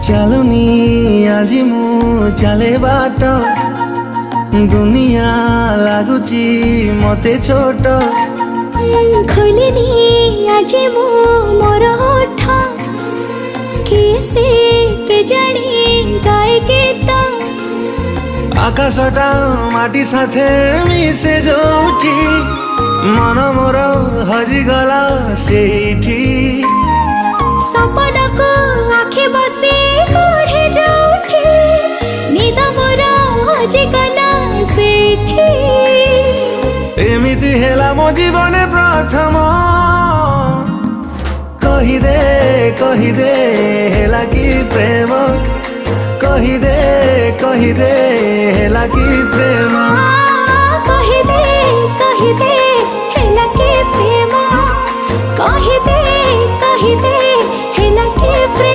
ଚାଲୁନି ଆଜି ମୁଁ ଚାଲେ ବାଟ ଦୁନିଆ ଲାଗୁଛି ମତେ ଛୋଟ ଖୋଲିନି ଆଜି ମୁଁ ମୋର ଓଠ କିଏ କେଜାଣି ଗାଏ ଗୀତ ଆକାଶଟା ମାଟି ସାଥେ ମିଶେ ଯୋଉଠି ମନ ମୋର ହଜିଗଲା ସେଇଠି ସପନକୁ ଆଖି ବସି ପଢ଼େ ଯୋଉଠି ନିଦ ମୋର ହଜିଗଲା ସେଇଠି ଏମିତି ହେଲା ମୋ ଜୀବନେ ପ୍ରଥମ କହିଦେ ହେଲା କି ପ୍ରେମ କହିଦେ ହେଲା କି ପ୍ରେମ।